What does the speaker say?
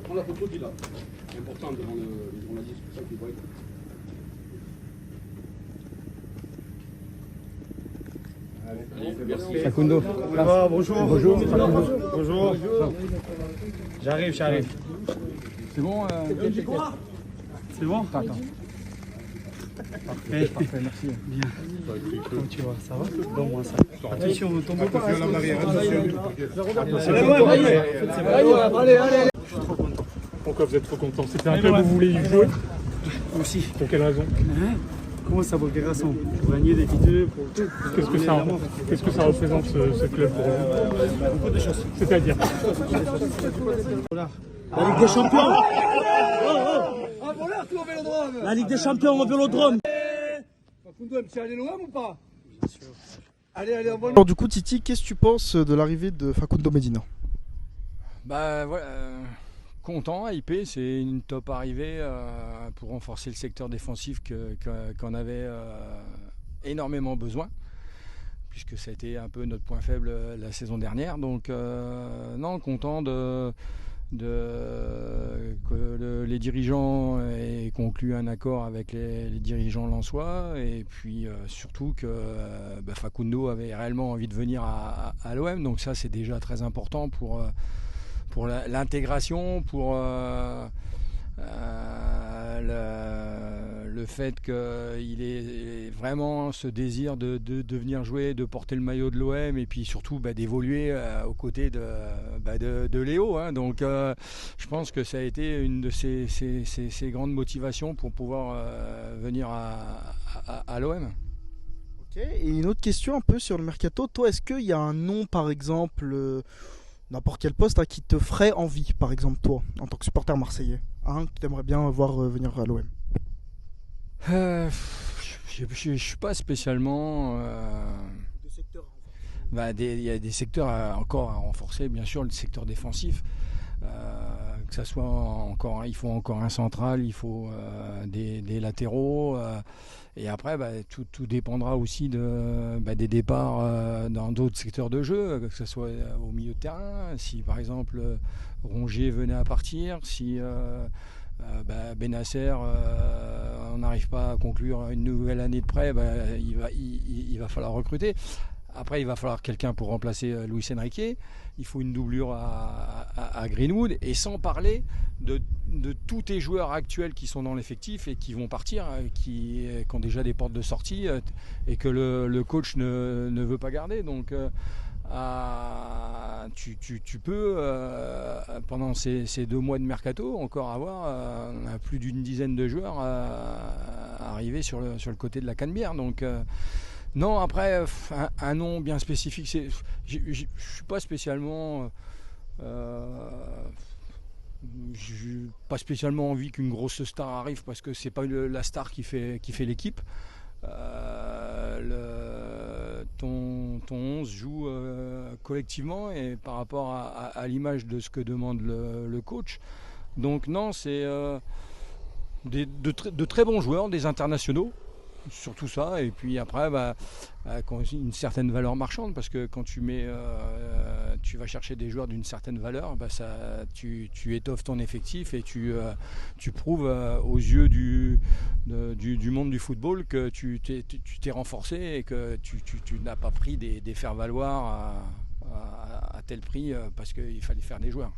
prends la photo qu'il a. C'est important devant les journalistes, c'est ça qu'ils voient. Merci. Facundo. Bonjour. Bonjour. J'arrive. C'est bon C'est bon? Attends. Parfait, merci. Bien. Comment tu vas? Ça va? Bon, moi ça. Attention, vous tombez pas. Attention à la barrière, attention. Allez. Je suis trop content. Pourquoi vous êtes trop content? C'était un club où vous voulez y jouer? Aussi. Pour quelle raison? Comment ça vaut quelle raison? Pour gagner des titres, pour tout. Qu'est-ce que ça représente ce club pour vous? Beaucoup de choses. C'est-à-dire? La Ligue des Champions. La Ligue des Champions au Vélodrome. Facundo, tu es allé loin ou pas? Bien sûr. Allez, on va. Alors du coup Titi, qu'est-ce que tu penses de l'arrivée de Facundo Medina? Bah voilà, content, hypé, c'est une top arrivée pour renforcer le secteur défensif qu'on avait énormément besoin, puisque ça a été un peu notre point faible la saison dernière. Donc non, content que les dirigeants aient conclu un accord avec les dirigeants lensois, et puis surtout que Facundo avait réellement envie de venir à l'OM, donc ça c'est déjà très important pour l'intégration, pour le fait qu'il ait vraiment ce désir de venir jouer, de porter le maillot de l'OM, et puis surtout d'évoluer aux côtés de Léo. Hein. Donc je pense que ça a été une de ses grandes motivations pour pouvoir venir à l'OM. Ok, et une autre question un peu sur le mercato. Toi, est-ce qu'il y a un nom par exemple, n'importe quel poste qui te ferait envie, par exemple toi, en tant que supporter marseillais, que tu aimerais bien voir venir à l'OM? Je ne suis pas spécialement. Il y a des secteurs encore à renforcer, bien sûr, le secteur défensif. Que ça soit encore, il faut encore un central, il faut des latéraux. Et après, tout dépendra aussi des départs dans d'autres secteurs de jeu, que ce soit au milieu de terrain. Si par exemple Rongier venait à partir, si Bennacer, on n'arrive pas à conclure une nouvelle année de prêt, il va falloir recruter. Après, il va falloir quelqu'un pour remplacer Luis Enrique. Il faut une doublure à Greenwood. Et sans parler de tous les joueurs actuels qui sont dans l'effectif et qui vont partir, qui ont déjà des portes de sortie et que le coach ne veut pas garder. Donc, tu peux, pendant ces 2 mois de mercato, encore avoir plus d'une dizaine de joueurs arriver sur le côté de la Canebière. Donc, non, après, un nom bien spécifique, je ne suis pas spécialement... j'ai pas spécialement envie qu'une grosse star arrive, parce que c'est pas la star qui fait l'équipe. Ton 11 joue collectivement et par rapport à l'image de ce que demande le coach. Donc non, c'est de très bons joueurs, des internationaux, surtout ça, et puis après une certaine valeur marchande, parce que quand tu vas chercher des joueurs d'une certaine valeur, tu étoffes ton effectif et tu prouves aux yeux du monde du football que tu t'es renforcé et que tu n'as pas pris des faire-valoir à tel prix parce qu'il fallait faire des joueurs.